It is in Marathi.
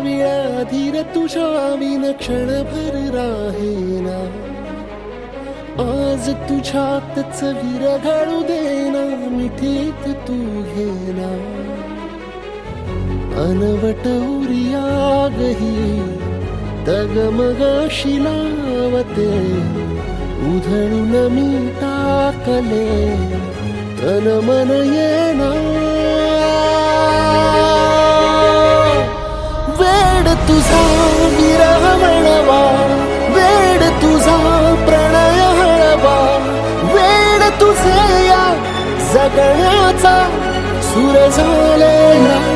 विळा धीर तुझ्या विन क्षणभर राहेना आज तुझ्यातच विरघळू देना मिठीत तू घेना अनवट उरियागही डगमगाशी लावते उधळून मी टाकले तन मन येना वेड तुझा विरह वळवा वेड तुझा प्रणय हळवा वेड तुझे या जगण्याचा सूर झालेला